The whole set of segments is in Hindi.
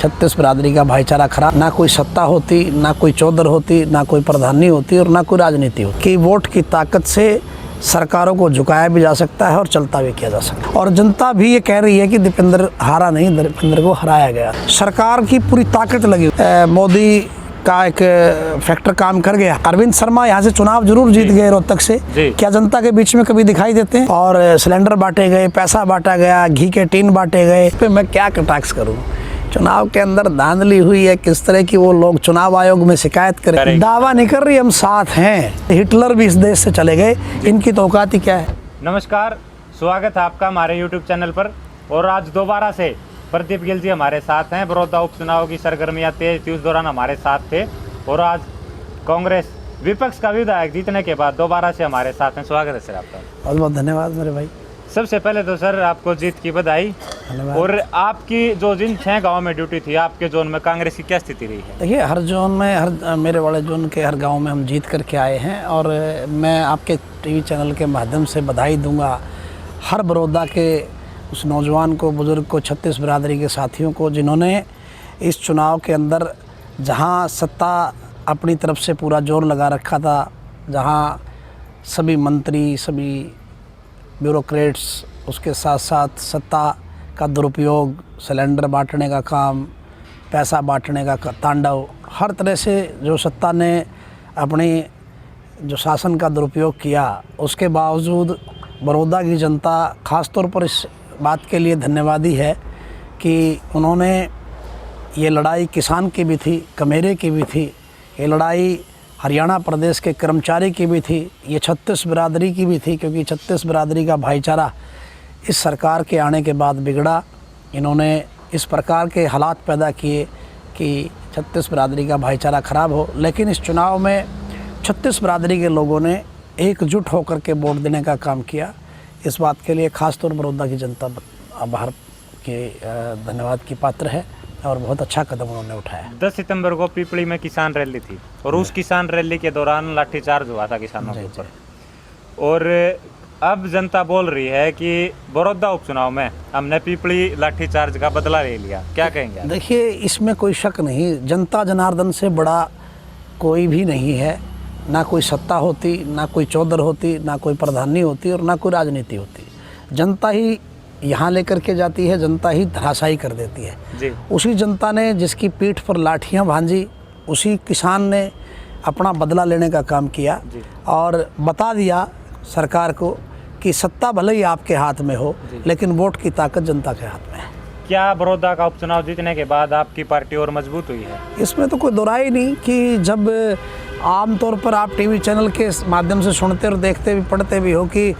36 बिरादरी का भाईचारा खराब, ना कोई सत्ता होती, ना कोई चौधर होती, ना कोई प्रधानी होती और ना कोई राजनीति होती। कि वोट की ताकत से सरकारों को झुकाया भी जा सकता है और चलता भी किया जा सकता है। और जनता भी ये कह रही है कि दीपेंद्र हारा नहीं, दीपेंद्र को हराया गया। सरकार की पूरी ताकत लगी। मोदी का एक फैक्टर काम कर गया। अरविंद शर्मा यहाँ से चुनाव जरूर जीत गए रोहतक से, क्या जनता के बीच में कभी दिखाई देते हैं? और सिलेंडर बांटे गए, पैसा बांटा गया, घी के टीन बांटे गए। पे मैं क्या कटाक्ष करूँ? चुनाव के अंदर धांधली हुई है, किस तरह की वो लोग चुनाव आयोग में शिकायत करें। दावा नहीं कर रही हम साथ हैं, हिटलर भी इस देश से चले गए, इनकी तो औकात ही क्या है। नमस्कार, स्वागत है आपका हमारे यूट्यूब चैनल पर। और आज दोबारा से प्रदीप गिल जी हमारे साथ हैं। बड़ौदा उपचुनाव की सरगर्मियां तेज थी, उस दौरान हमारे साथ थे। और आज कांग्रेस विपक्ष का विधायक जीतने के बाद दोबारा से हमारे साथ हैं। स्वागत है सर आपका। बहुत बहुत धन्यवाद मेरे भाई। सबसे पहले तो सर आपको जीत की बधाई। और आपकी जो जिन 6 गाँव में ड्यूटी थी, आपके जोन में कांग्रेस की क्या स्थिति रही है? देखिए, हर जोन में, हर मेरे वाले जोन के हर गांव में हम जीत करके आए हैं। और मैं आपके टीवी चैनल के माध्यम से बधाई दूंगा हर बड़ौदा के उस नौजवान को, बुज़ुर्ग को, 36 बिरादरी के साथियों को, जिन्होंने इस चुनाव के अंदर जहां सत्ता अपनी तरफ से पूरा जोर लगा रखा था, जहां सभी मंत्री, सभी ब्यूरोक्रेट्स, उसके साथ साथ सत्ता का दुरुपयोग, सिलेंडर बांटने का काम, पैसा बांटने का तांडव, हर तरह से जो सत्ता ने अपनी जो शासन का दुरुपयोग किया, उसके बावजूद बड़ौदा की जनता ख़ास तौर पर इस बात के लिए धन्यवादी है कि उन्होंने ये लड़ाई किसान की भी थी, कमेरे की भी थी, ये लड़ाई हरियाणा प्रदेश के कर्मचारी की भी थी, ये 36 बिरादरी की भी थी, क्योंकि 36 बिरादरी का भाईचारा इस सरकार के आने के बाद बिगड़ा। इन्होंने इस प्रकार के हालात पैदा किए कि 36 बिरादरी का भाईचारा ख़राब हो। लेकिन इस चुनाव में 36 बिरादरी के लोगों ने एकजुट होकर के वोट देने का काम किया। इस बात के लिए ख़ास तौर पर बड़ौदा की जनता आभार के धन्यवाद की पात्र है और बहुत अच्छा कदम उन्होंने उठाया। 10 सितंबर को पीपली में किसान रैली थी और उस किसान रैली के दौरान लाठीचार्ज हुआ था किसानों के ऊपर। और अब जनता बोल रही है कि बड़ौदा उपचुनाव में हमने पीपली लाठीचार्ज का बदला ले लिया, क्या कहेंगे? देखिए, इसमें कोई शक नहीं, जनता जनार्दन से बड़ा कोई भी नहीं है। ना कोई सत्ता होती, ना कोई चौधर होती, ना कोई प्रधानी होती और ना कोई राजनीति होती। जनता ही यहाँ लेकर के जाती है, जनता ही धराशायी कर देती है जी। उसी जनता ने जिसकी पीठ पर लाठियाँ भांजी, उसी किसान ने अपना बदला लेने का काम किया और बता दिया सरकार को कि सत्ता भले ही आपके हाथ में हो, लेकिन वोट की ताकत जनता के हाथ में है। क्या बड़ौदा का उपचुनाव जीतने के बाद आपकी पार्टी और मजबूत हुई है? इसमें तो कोई दोराई नहीं कि जब आमतौर पर आप टीवी चैनल के माध्यम से सुनते और देखते भी, पढ़ते भी हो कि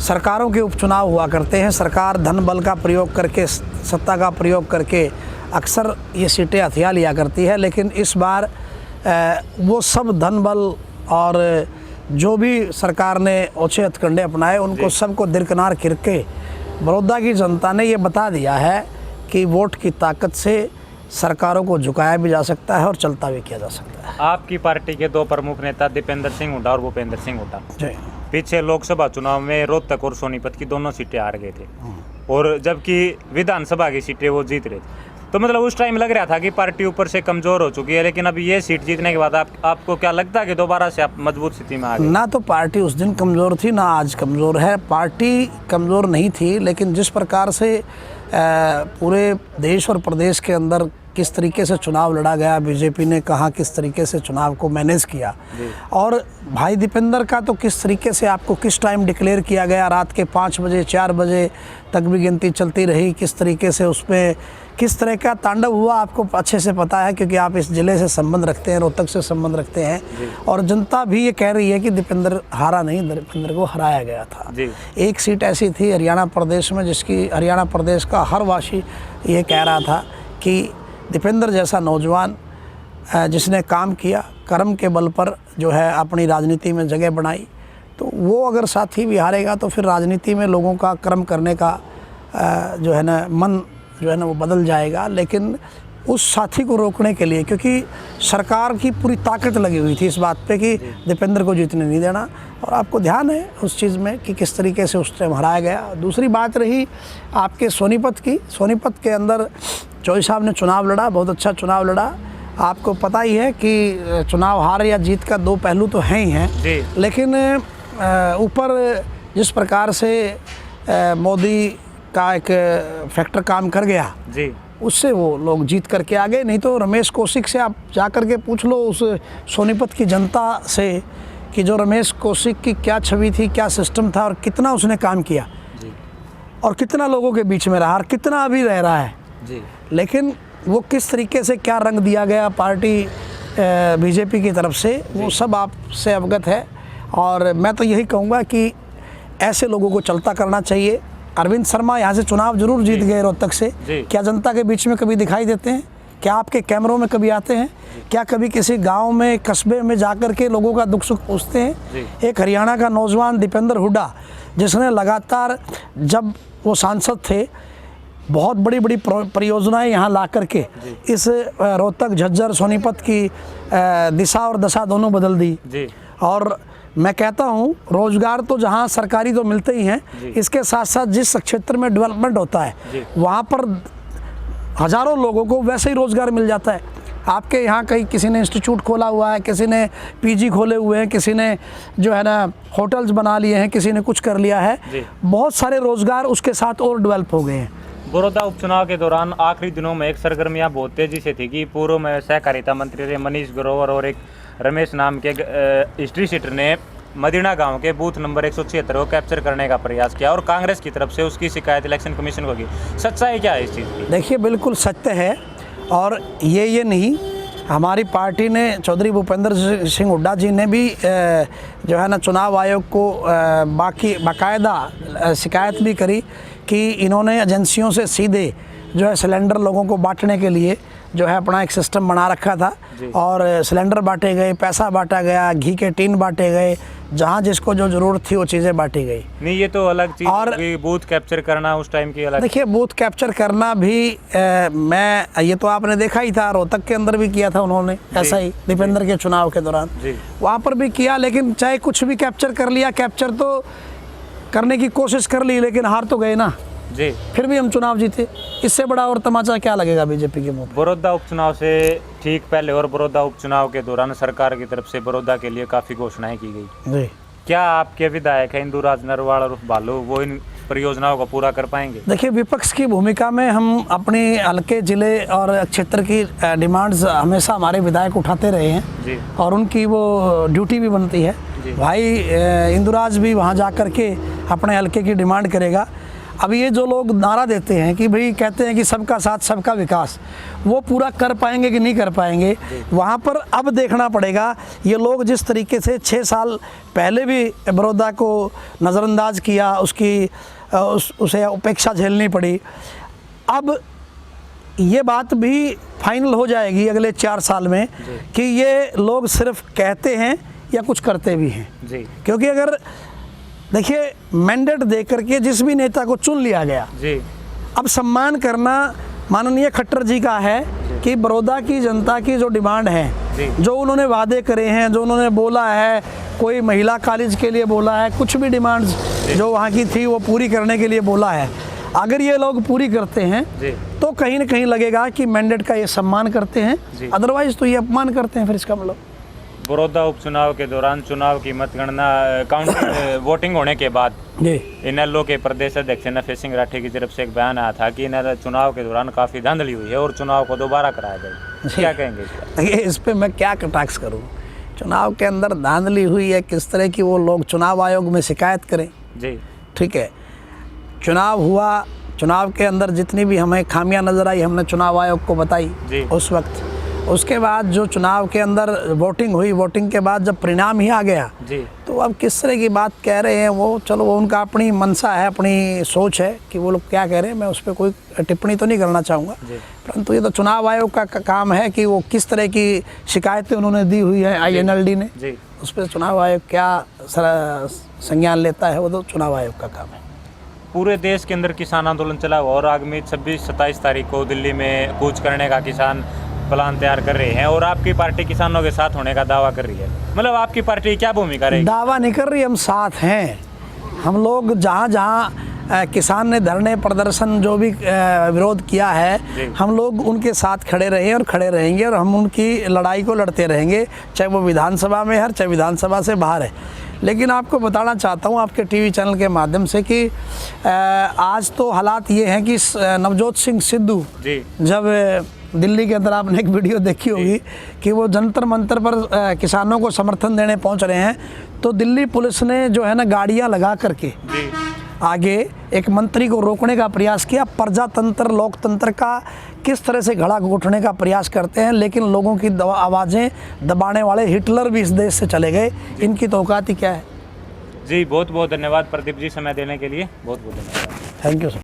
सरकारों के उपचुनाव हुआ करते हैं, सरकार धन बल का प्रयोग करके, सत्ता का प्रयोग करके अक्सर ये सीटें हथिया लिया करती है। लेकिन इस बार वो सब धन बल और जो भी सरकार ने ओछे हथकंडे अपनाए, उनको सबको दरकिनार करके बड़ौदा की जनता ने ये बता दिया है कि वोट की ताकत से सरकारों को झुकाया भी जा सकता है और चलता भी किया जा सकता है। आपकी पार्टी के 2 प्रमुख नेता दीपेंद्र सिंह हुड्डा और भूपेंद्र सिंह हुड्डा पीछे लोकसभा चुनाव में रोहतक और सोनीपत की दोनों सीटें हार गए थे, और जबकि विधानसभा की सीटें वो जीत रहे थे। तो मतलब उस टाइम लग रहा था कि पार्टी ऊपर से कमज़ोर हो चुकी है, लेकिन अभी ये सीट जीतने के बाद आपको क्या लगता है कि दोबारा से आप मजबूत स्थिति में आ गए? ना तो पार्टी उस दिन कमज़ोर थी, ना आज कमज़ोर है। पार्टी कमज़ोर नहीं थी, लेकिन जिस प्रकार से पूरे देश और प्रदेश के अंदर किस तरीके से चुनाव लड़ा गया, बीजेपी ने कहाँ किस तरीके से चुनाव को मैनेज किया, और भाई दीपेंद्र का तो किस तरीके से आपको किस टाइम डिक्लेयर किया गया, रात के 5 बजे 4 बजे तक भी गिनती चलती रही, किस तरीके से उसमें किस तरह का तांडव हुआ आपको अच्छे से पता है, क्योंकि आप इस ज़िले से संबंध रखते हैं, रोहतक से संबंध रखते हैं। और जनता भी ये कह रही है कि दीपेंद्र हारा नहीं, दीपेंद्र को हराया गया था। एक सीट ऐसी थी हरियाणा प्रदेश में, जिसकी हरियाणा प्रदेश का हर वासी ये कह रहा था कि दीपेंद्र जैसा नौजवान जिसने काम किया, कर्म के बल पर जो है अपनी राजनीति में जगह बनाई, तो वो अगर साथी भी हारेगा तो फिर राजनीति में लोगों का कर्म करने का जो है ना मन जो है ना वो बदल जाएगा। लेकिन उस साथी को रोकने के लिए, क्योंकि सरकार की पूरी ताकत लगी हुई थी इस बात पे कि दीपेंद्र को जीतने नहीं देना, और आपको ध्यान है उस चीज़ में कि किस तरीके से उस टाइम हराया गया। दूसरी बात रही आपके सोनीपत की। सोनीपत के अंदर चौधरी साहब ने चुनाव लड़ा, बहुत अच्छा चुनाव लड़ा। आपको पता ही है कि चुनाव हार या जीत का दो पहलू तो हैं ही हैं, लेकिन ऊपर जिस प्रकार से मोदी का एक फैक्टर काम कर गया जी, उससे वो लोग जीत करके आ गए। नहीं तो रमेश कौशिक से आप जा कर के पूछ लो उस सोनीपत की जनता से कि जो रमेश कौशिक की क्या छवि थी, क्या सिस्टम था और कितना उसने काम किया जी, और कितना लोगों के बीच में रहा और कितना अभी रह रहा है जी। लेकिन वो किस तरीके से क्या रंग दिया गया पार्टी बीजेपी की तरफ से, वो सब आपसे अवगत है। और मैं तो यही कहूँगा कि ऐसे लोगों को चलता करना चाहिए। अरविंद शर्मा यहाँ से चुनाव जरूर जीत गए रोहतक से, क्या जनता के बीच में कभी दिखाई देते हैं? क्या आपके कैमरों में कभी आते हैं? क्या कभी किसी गांव में, कस्बे में जाकर के लोगों का दुख सुख पूछते हैं? एक हरियाणा का नौजवान दीपेंद्र हुड्डा, जिसने लगातार जब वो सांसद थे बहुत बड़ी बड़ी परियोजनाएं यहाँ ला करके इस रोहतक, झज्जर, सोनीपत की दिशा और दशा दोनों बदल दी जी। और मैं कहता हूँ रोजगार तो जहाँ सरकारी तो मिलते ही हैं, इसके साथ साथ जिस क्षेत्र में डेवलपमेंट होता है वहाँ पर हज़ारों लोगों को वैसे ही रोजगार मिल जाता है। आपके यहाँ कहीं किसी ने इंस्टीट्यूट खोला हुआ है, किसी ने पीजी खोले हुए हैं, किसी ने जो है ना होटल्स बना लिए हैं, किसी ने कुछ कर लिया है, बहुत सारे रोजगार उसके साथ और डेवलप हो गए हैं। बड़ौदा उपचुनाव के दौरान आखिरी दिनों में एक सरगर्मियां बहुत तेजी से थी कि पूर्व में सहकारिता मंत्री रहे मनीष ग्रोवर और एक रमेश नाम के हिस्ट्री शीटर ने मदीना गांव के बूथ नंबर 176 को कैप्चर करने का प्रयास किया और कांग्रेस की तरफ से उसकी शिकायत इलेक्शन कमीशन को की। सच्चाई क्या है इस चीज़ की? देखिए, बिल्कुल सत्य है। और ये नहीं, हमारी पार्टी ने चौधरी भूपेंद्र सिंह हुड्डा जी ने भी जो है ना चुनाव आयोग को बाकायदा शिकायत भी करी कि इन्होंने एजेंसियों से सीधे जो है सिलेंडर लोगों को बांटने के लिए जो है अपना एक सिस्टम बना रखा था और सिलेंडर बांटे गए, पैसा बांटा गया, घी के टीन बांटे गए, जहाँ जिसको जो ज़रूरत थी वो चीज़ें बांटी गई। नहीं, ये तो अलग चीज़। और बूथ कैप्चर करना उस टाइम की अलग। देखिए, बूथ कैप्चर करना भी ये तो आपने देखा ही था, रोहतक के अंदर भी किया था उन्होंने ऐसा ही दीपेंद्र के चुनाव के दौरान वहाँ पर भी किया। लेकिन चाहे कुछ भी कैप्चर कर लिया, कैप्चर तो करने की कोशिश कर ली लेकिन हार तो गए ना जी, फिर भी हम चुनाव जीते। इससे बड़ा और तमाचा क्या लगेगा बीजेपी के मुंह? बड़ौदा उपचुनाव से ठीक पहले और बड़ौदा उपचुनाव के दौरान सरकार की तरफ से बड़ौदा के लिए काफ़ी घोषणाएं की गई जी। क्या आपके विधायक हैं इंदुराज नरवाल और बालू, वो इन परियोजनाओं को पूरा कर पाएंगे? देखिए, विपक्ष की भूमिका में हम अपने हल्के, जिले और क्षेत्र की डिमांड्स हमेशा हमारे विधायक उठाते रहे हैं जी। और उनकी वो ड्यूटी भी बनती है। भाई इंदुराज भी वहाँ जा कर के अपने हल्के की डिमांड करेगा। अब ये जो लोग नारा देते हैं कि भाई कहते हैं कि सबका साथ सबका विकास, वो पूरा कर पाएंगे कि नहीं कर पाएंगे, वहाँ पर अब देखना पड़ेगा। ये लोग जिस तरीके से 6 साल पहले भी बड़ौदा को नज़रअंदाज किया, उसे उपेक्षा झेलनी पड़ी, अब ये बात भी फाइनल हो जाएगी अगले 4 साल में कि ये लोग सिर्फ कहते हैं या कुछ करते भी हैं जी। क्योंकि अगर देखिए, मैंडेट दे करके जिस भी नेता को चुन लिया गया जी, अब सम्मान करना माननीय खट्टर जी का है कि बड़ौदा की जनता की जो डिमांड है, जो उन्होंने वादे करे हैं, जो उन्होंने बोला है, कोई महिला कॉलेज के लिए बोला है, कुछ भी डिमांड्स जो वहाँ की थी वो पूरी करने के लिए बोला है, अगर ये लोग पूरी करते हैं तो कहीं ना कहीं लगेगा कि मैंडेट का ये सम्मान करते हैं, अदरवाइज तो ये अपमान करते हैं। फिर इसका मतलब बड़ौदा उपचुनाव के दौरान चुनाव की मतगणना वोटिंग होने के बाद इनेलो के प्रदेश अध्यक्ष नफे सिंह राठी की तरफ से एक बयान आया था कि इनेलो चुनाव के दौरान काफ़ी धांधली हुई है और चुनाव को दोबारा कराया जाए। क्या कहेंगे इस पे? मैं क्या कटाक्ष करूँ? चुनाव के अंदर धांधली हुई है किस तरह की, वो लोग चुनाव आयोग में शिकायत करें जी। ठीक है, चुनाव हुआ, चुनाव के अंदर जितनी भी हमें खामियां नज़र आई हमने चुनाव आयोग को बताई उस वक्त। उसके बाद जो चुनाव के अंदर वोटिंग हुई, वोटिंग के बाद जब परिणाम ही आ गया जी, तो अब किस तरह की बात कह रहे हैं वो, चलो वो उनका अपनी मंशा है, अपनी सोच है कि वो लोग क्या कह रहे हैं, मैं उस पर कोई टिप्पणी तो नहीं करना चाहूँगा। परंतु ये तो चुनाव आयोग का काम है कि वो किस तरह की शिकायतें उन्होंने दी हुई है INLD ने, उस पर चुनाव आयोग क्या संज्ञान लेता है वो तो चुनाव आयोग का काम है। पूरे देश के अंदर किसान आंदोलन चला हुआ और आगामी 26-27 तारीख को दिल्ली में कूच करने का किसान प्लान तैयार कर रहे हैं और आपकी पार्टी किसानों के साथ होने का दावा कर रही है। मतलब आपकी पार्टी क्या भूमिका रहेगी? दावा नहीं कर रही, हम साथ हैं। हम लोग जहाँ जहाँ किसान ने धरने प्रदर्शन जो भी विरोध किया है, हम लोग उनके साथ खड़े रहे और खड़े रहेंगे और हम उनकी लड़ाई को लड़ते रहेंगे, चाहे वो विधानसभा में है चाहे विधानसभा से बाहर है। लेकिन आपको बताना चाहता हूँ आपके टीवी चैनल के माध्यम से कि आज तो हालात ये हैं कि नवजोत सिंह सिद्धू जब दिल्ली के अंदर आपने एक वीडियो देखी होगी कि वो जंतर मंतर पर किसानों को समर्थन देने पहुंच रहे हैं, तो दिल्ली पुलिस ने जो है ना गाड़ियां लगा करके आगे एक मंत्री को रोकने का प्रयास किया। प्रजातंत्र लोकतंत्र का किस तरह से घड़ा घोटने का प्रयास करते हैं, लेकिन लोगों की आवाज़ें दबाने वाले हिटलर भी इस देश से चले गए। इनकी तो औकात ही क्या है। जी बहुत बहुत धन्यवाद प्रदीप जी, समय देने के लिए बहुत बहुत धन्यवाद। Thank you sir.